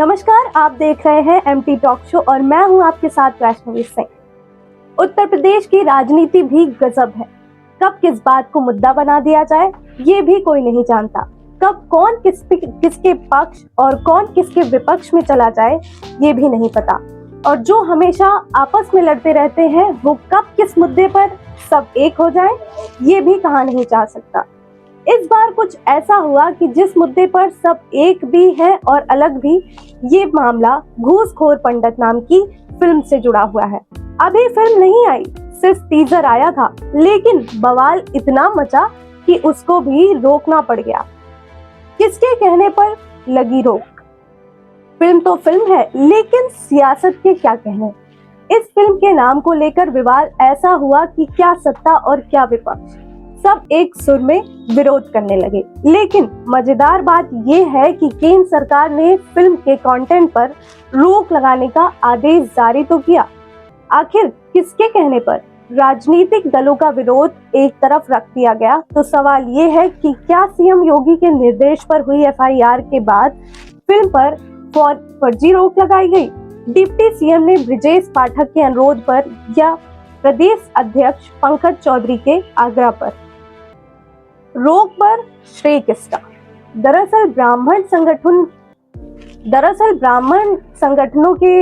नमस्कार, आप देख रहे हैं एमटी टॉक शो और मैं हूं आपके साथ वैष्णवी सिंह। उत्तर प्रदेश की राजनीति भी गजब है। कब किस बात को मुद्दा बना दिया जाए ये भी कोई नहीं जानता। कब कौन किसके पक्ष और कौन किसके विपक्ष में चला जाए ये भी नहीं पता। और जो हमेशा आपस में लड़ते रहते हैं वो कब किस मुद्दे पर सब एक हो जाए ये भी कहा नहीं जा सकता। इस बार कुछ ऐसा हुआ कि जिस मुद्दे पर सब एक भी है और अलग भी, ये मामला घूसखोर पंडित नाम की फिल्म से जुड़ा हुआ है। अभी फिल्म नहीं आई, सिर्फ टीजर आया था, लेकिन बवाल इतना मचा कि उसको भी रोकना पड़ गया। किसके कहने पर लगी रोक? फिल्म तो फिल्म है, लेकिन सियासत के क्या कहने। इस फिल्म के नाम को लेकर विवाद ऐसा हुआ कि क्या सत्ता और क्या विपक्ष, सब एक सुर में विरोध करने लगे। लेकिन मजेदार बात यह है कि केंद्र सरकार ने फिल्म के कंटेंट पर रोक लगाने का आदेश जारी तो किया। आखिर किसके कहने पर? राजनीतिक दलों का विरोध एक तरफ रख दिया गया तो सवाल ये है कि क्या सीएम योगी के निर्देश पर हुई एफआईआर के बाद फिल्म पर फर्जी रोक लगाई गई? डिप्टी सीएम ने ब्रिजेश पाठक के अनुरोध पर या प्रदेश अध्यक्ष पंकज चौधरी के आग्रह पर रोक पर श्रेय किसका? दरअसल ब्राह्मण संगठनों के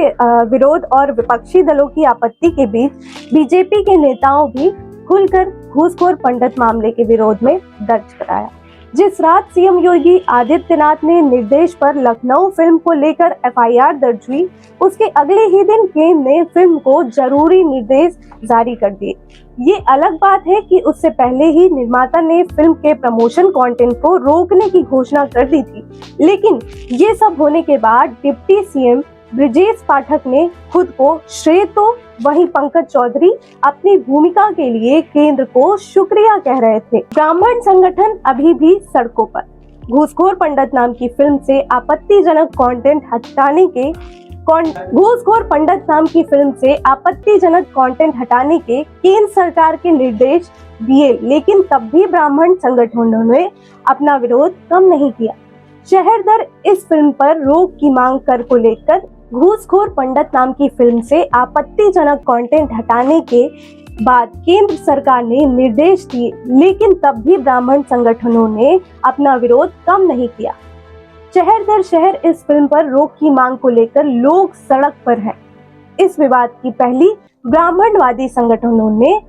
विरोध और विपक्षी दलों की आपत्ति के बीच बीजेपी के नेताओं भी खुलकर घूसखोर पंडित मामले के विरोध में दर्ज कराया। जिस रात सीएम योगी आदित्यनाथ ने निर्देश पर लखनऊ फिल्म को लेकर एफआईआर दर्ज हुई, उसके अगले ही दिन केंद्र ने फिल्म को जरूरी निर्देश जारी कर दिए। ये अलग बात है कि उससे पहले ही निर्माता ने फिल्म के प्रमोशन कंटेंट को रोकने की घोषणा कर दी थी। लेकिन ये सब होने के बाद डिप्टी सीएम ब्रिजेश पाठक ने खुद को श्रेय तो वहीं पंकज चौधरी अपनी भूमिका के लिए केंद्र को शुक्रिया कह रहे थे। ब्राह्मण संगठन अभी भी सड़कों पर। घूसखोर पंडित नाम की फिल्म से आपत्तिजनक कंटेंट हटाने के केंद्र सरकार के निर्देश दिए, लेकिन तब भी ब्राह्मण संगठनों ने अपना विरोध कम नहीं किया। शहर दर इस फिल्म पर रोक की मांग कर को लेकर घूसखोर पंडित नाम की फिल्म से आपत्तिजनक कंटेंट हटाने के बाद केंद्र सरकार ने निर्देश दिए, लेकिन तब भी ब्राह्मण संगठनों ने अपना विरोध कम नहीं किया। शहर दर शहर इस फिल्म पर रोक की मांग को लेकर लोग सड़क पर हैं। इस विवाद की पहली ब्राह्मणवादी संगठनों ने,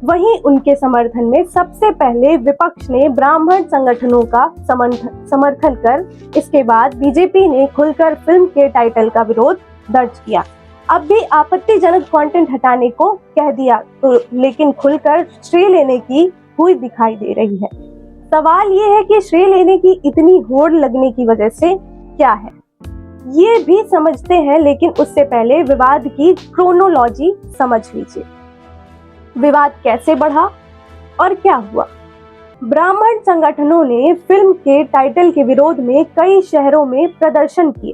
वहीं उनके समर्थन में सबसे पहले विपक्ष ने ब्राह्मण संगठनों का समर्थन कर इसके बाद बीजेपी ने खुलकर फिल्म के टाइटल का विरोध दर्ज किया। अब भी आपत्तिजनक कंटेंट हटाने को कह दिया तो लेकिन खुलकर श्रेय लेने की हुई दिखाई दे रही है। सवाल ये है कि श्रेय लेने की इतनी होड़ लगने की वजह से क्या है, ये भी समझते हैं, लेकिन उससे पहले विवाद की क्रोनोलॉजी समझ लीजिए। विवाद कैसे बढ़ा और क्या हुआ? ब्राह्मण संगठनों ने फिल्म के टाइटल के विरोध में कई शहरों में प्रदर्शन किए।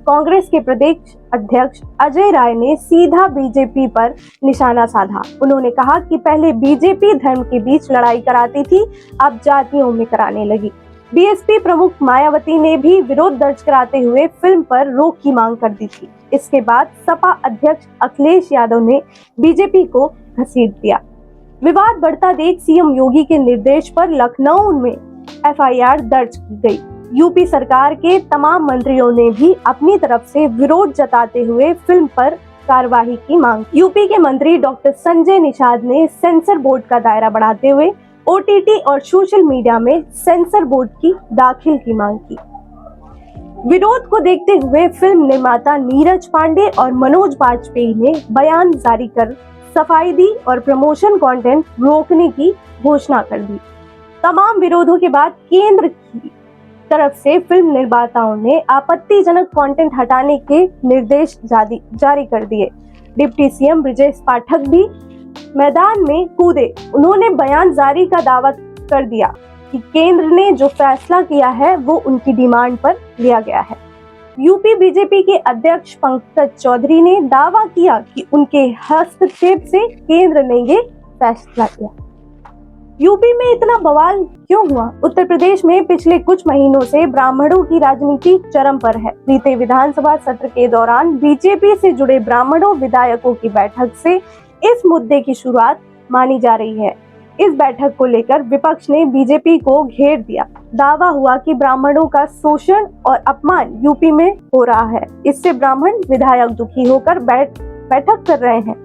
कांग्रेस के प्रदेश अध्यक्ष अजय राय ने सीधा बीजेपी पर निशाना साधा। उन्होंने कहा कि पहले बीजेपी धर्म के बीच लड़ाई कराती थी, अब जातियों में कराने लगी। बीएसपी प्रमुख मायावती ने भी विरोध दर्ज कराते हुए फिल्म पर रोक की मांग कर दी थी। इसके बाद सपा अध्यक्ष अखिलेश यादव ने बीजेपी को घसीट दिया। विवाद बढ़ता देख सीएम योगी के निर्देश पर लखनऊ में एफआईआर दर्ज की गई। यूपी सरकार के तमाम मंत्रियों ने भी अपनी तरफ से विरोध जताते हुए फिल्म पर कार्रवाई की मांग। यूपी के मंत्री डॉक्टर संजय निषाद ने सेंसर बोर्ड का दायरा बढ़ाते हुए ओटीटी और सोशल मीडिया में सेंसर बोर्ड की दाखिल की मांग की। विरोध को देखते हुए फिल्म निर्माता नीरज पांडे और मनोज बाजपेयी ने बयान जारी कर सफाई दी और प्रमोशन कंटेंट रोकने की घोषणा कर दी। तमाम विरोधों के बाद केंद्र की तरफ से फिल्म निर्माताओं ने आपत्तिजनक कंटेंट हटाने के निर्देश जारी कर दिए। डिप्टी सीएम ब्रिजेश पाठक भी मैदान में कूदे। उन्होंने बयान जारी का दावा कर दिया कि केंद्र ने जो फैसला किया है वो उनकी डिमांड पर लिया गया है। यूपी बीजेपी के अध्यक्ष पंकज चौधरी ने दावा किया कि उनके हस्तक्षेप से केंद्र ने ये फैसला किया। यूपी में इतना बवाल क्यों हुआ? उत्तर प्रदेश में पिछले कुछ महीनों से ब्राह्मणों की राजनीति चरम पर है। बीते विधानसभा सत्र के दौरान बीजेपी से जुड़े ब्राह्मणों विधायकों की बैठक से इस मुद्दे की शुरुआत मानी जा रही है। इस बैठक को लेकर विपक्ष ने बीजेपी को घेर दिया। दावा हुआ कि ब्राह्मणों का शोषण और अपमान यूपी में हो रहा है। इससे ब्राह्मण विधायक दुखी होकर बैठक कर रहे हैं।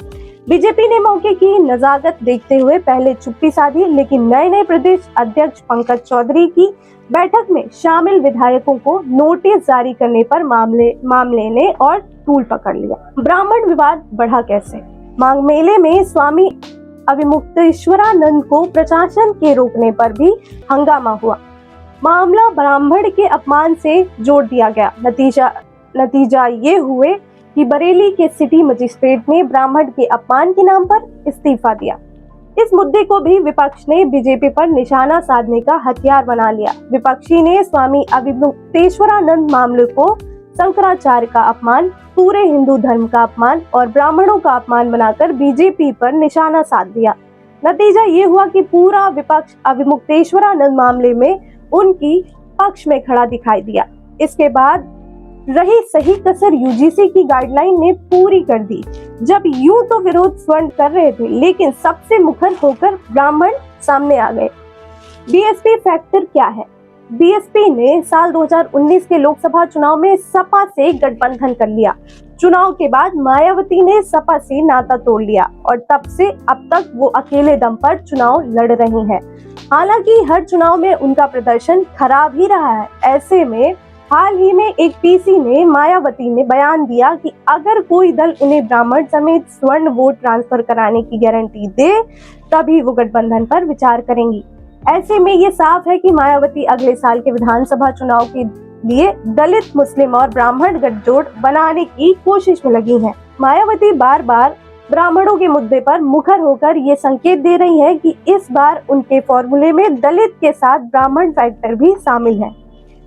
बीजेपी ने मौके की नजाकत देखते हुए पहले चुप्पी साधी, लेकिन नए प्रदेश अध्यक्ष पंकज चौधरी की बैठक में शामिल विधायकों को नोटिस जारी करने पर मामले ने और तूल पकड़ लिया। ब्राह्मण विवाद बढ़ा कैसे? माघ मेले में स्वामी अविमुक्तेश्वरानंद को प्रशासन के रोकने पर भी हंगामा हुआ। मामला ब्राह्मण के अपमान से जोड़ दिया गया। नतीजा ये हुए कि बरेली के सिटी मजिस्ट्रेट ने ब्राह्मण के अपमान के नाम पर इस्तीफा दिया। इस मुद्दे को भी विपक्ष ने बीजेपी पर निशाना साधने का हथियार बना लिया। विपक्षी ने स्वामी अविमुक्तेश्वरानंद मामले को शंकराचार्य का अपमान, पूरे हिंदू धर्म का अपमान और ब्राह्मणों का अपमान बनाकर बीजेपी पर निशाना साध दिया। नतीजा ये हुआ कि पूरा विपक्ष अविमुक्तेश्वरानंद मामले में उनकी पक्ष में खड़ा दिखाई दिया। इसके बाद रही सही कसर यूजीसी की गाइडलाइन ने पूरी कर दी। जब यूं तो विरोध स्वर्ण कर रहे थे, लेकिन सबसे मुखर होकर ब्राह्मण सामने आ गए। बीएसपी फैक्टर क्या है? बीएसपी ने साल 2019 के लोकसभा चुनाव में सपा से गठबंधन कर लिया। चुनाव के बाद मायावती ने सपा से नाता तोड़ लिया और तब से अब तक वो अकेले दम पर चुनाव लड़ रही हैं। हालांकि हर चुनाव में उनका प्रदर्शन खराब ही रहा है। ऐसे में हाल ही में एक पीसी ने मायावती ने बयान दिया कि अगर कोई दल उन्हें ब्राह्मण समेत स्वर्ण वोट ट्रांसफर कराने की गारंटी दे, तभी वो गठबंधन पर विचार करेंगी। ऐसे में ये साफ है कि मायावती अगले साल के विधानसभा चुनाव के लिए दलित, मुस्लिम और ब्राह्मण गठजोड़ बनाने की कोशिश में लगी हैं। मायावती बार बार ब्राह्मणों के मुद्दे पर मुखर होकर ये संकेत दे रही है कि इस बार उनके फॉर्मूले में दलित के साथ ब्राह्मण फैक्टर भी शामिल है।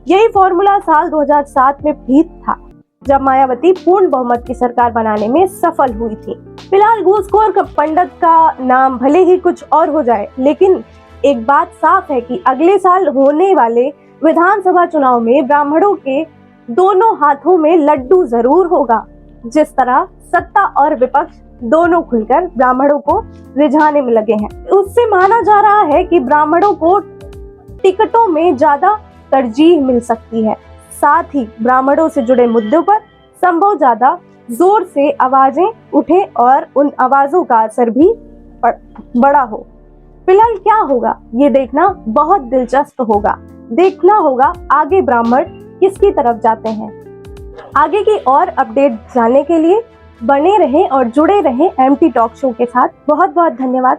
यही फॉर्मूला साल 2007 में भी था, जब मायावती पूर्ण बहुमत की सरकार बनाने में सफल हुई थी। फिलहाल घूसखोर पंडित का नाम भले ही कुछ और हो जाए, लेकिन एक बात साफ है कि अगले साल होने वाले विधानसभा चुनाव में ब्राह्मणों के दोनों हाथों में लड्डू जरूर होगा। जिस तरह सत्ता और विपक्ष दोनों खुलकर ब्राह्मणों को रिझाने में लगे हैं, उससे माना जा रहा है कि ब्राह्मणों को टिकटों में ज्यादा तरजीह मिल सकती है। साथ ही ब्राह्मणों से जुड़े मुद्दों पर संभव ज्यादा जोर से आवाजें उठे और उन आवाजों का असर भी बड़ा हो। फिलहाल क्या होगा ये देखना बहुत दिलचस्प होगा। देखना होगा आगे ब्राह्मण किसकी तरफ जाते हैं। आगे की और अपडेट जानने के लिए बने रहें और जुड़े रहें एमटी टॉक शो के साथ। बहुत बहुत धन्यवाद।